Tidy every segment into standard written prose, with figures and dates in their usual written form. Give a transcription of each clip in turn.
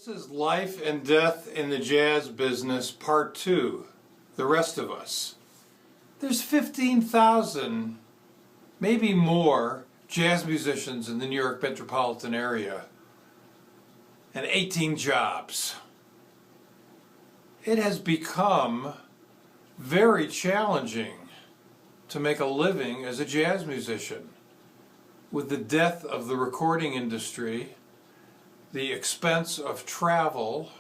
This is Life and Death in the Jazz Business, Part 2, The Rest of Us. There's 15,000, maybe more, jazz musicians in the New York metropolitan area, and 18 jobs. It has become very challenging to make a living as a jazz musician. With the death of the recording industry, the expense of travel,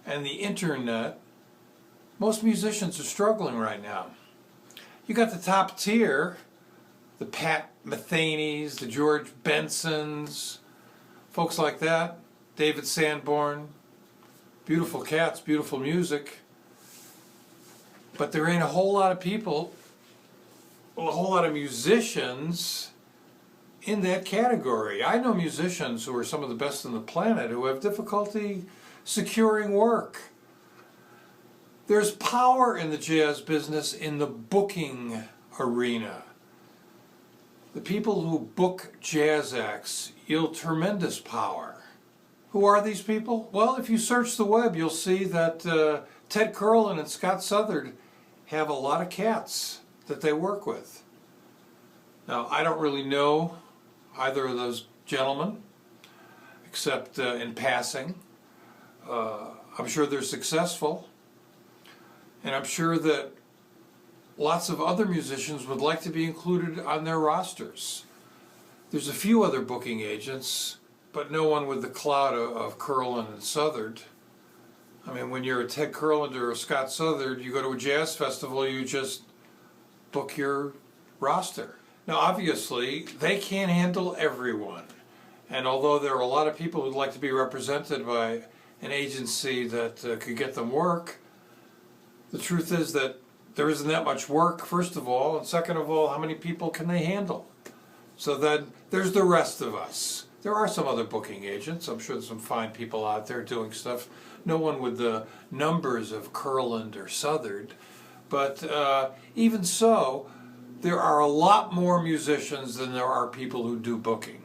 and the internet, most musicians are struggling right now. You got the top tier, the Pat Metheny's, the George Bensons, folks like that, David Sanborn, beautiful cats, beautiful music, but there ain't a whole lot of people, a whole lot of musicians in that category. I know musicians who are some of the best on the planet who have difficulty securing work. There's power in the jazz business in the booking arena. The people who book jazz acts yield tremendous power. Who are these people? Well, if you search the web, you'll see that Ted Kurland and Scott Southard have a lot of cats that they work with. Now, I don't really know either of those gentlemen, except in passing. I'm sure they're successful, and I'm sure that lots of other musicians would like to be included on their rosters. There's a few other booking agents, but no one with the clout of Kurland and Southard. I mean, when you're a Ted Kurland or a Scott Southard, you go to a jazz festival, you just book your roster. Now, obviously, they can't handle everyone. And although there are a lot of people who'd like to be represented by an agency that could get them work, the truth is that there isn't that much work, first of all, and second of all, how many people can they handle? So then there's the rest of us. There are some other booking agents. I'm sure there's some fine people out there doing stuff. No one with the numbers of Kurland or Southard. But even so, there are a lot more musicians than there are people who do booking.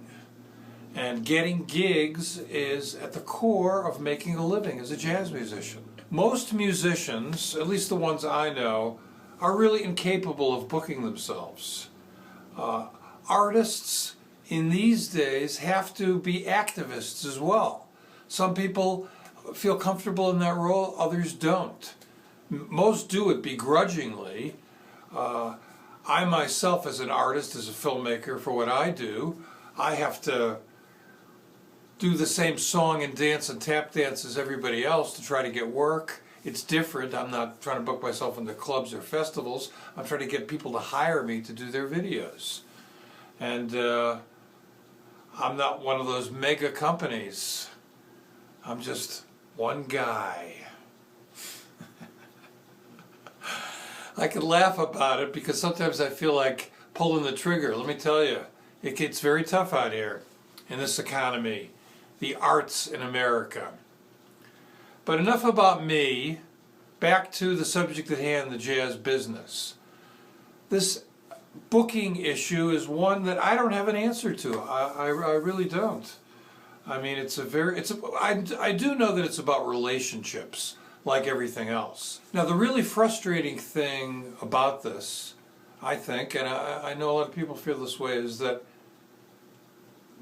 And getting gigs is at the core of making a living as a jazz musician. Most musicians, at least the ones I know, are really incapable of booking themselves. Artists in these days have to be activists as well. Some people feel comfortable in that role, others don't. Most do it begrudgingly. I myself, as an artist, as a filmmaker, for what I do, I have to do the same song and dance and tap dance as everybody else to try to get work. It's different. I'm not trying to book myself into clubs or festivals. I'm trying to get people to hire me to do their videos. And I'm not one of those mega companies. I'm just one guy. I can laugh about it because sometimes I feel like pulling the trigger. Let me tell you, it gets very tough out here in this economy, the arts in America. But enough about me. Back to the subject at hand, the jazz business. This booking issue is one that I don't have an answer to. I really don't. I mean, I do know that it's about relationships, like everything else. Now, the really frustrating thing about this, I think, and I know a lot of people feel this way, is that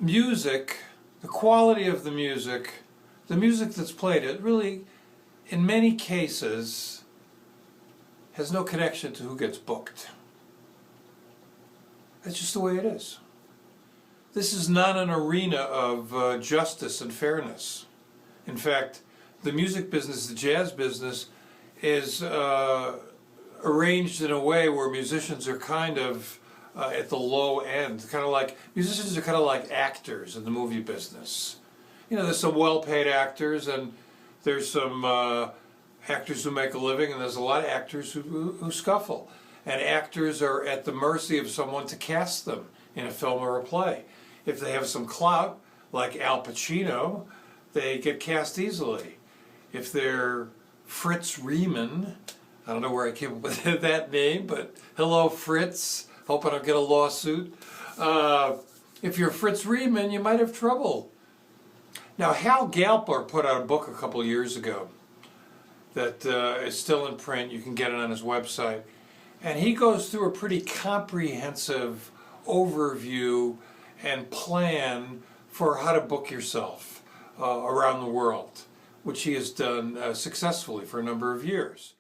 music, the quality of the music that's played, it really, in many cases, has no connection to who gets booked. That's just the way it is. This is not an arena of justice and fairness. In fact, the music business, the jazz business, is arranged in a way where musicians are kind of at the low end. Musicians are kind of like actors in the movie business. You know, there's some well-paid actors, and there's some actors who make a living, and there's a lot of actors who scuffle. And actors are at the mercy of someone to cast them in a film or a play. If they have some clout, like Al Pacino, they get cast easily. If they're Fritz Riemann, I don't know where I came up with that name, but hello Fritz, hope I don't get a lawsuit. If you're Fritz Riemann, you might have trouble. Now, Hal Galper put out a book a couple years ago that is still in print. You can get it on his website. And he goes through a pretty comprehensive overview and plan for how to book yourself around the world, which he has done successfully for a number of years.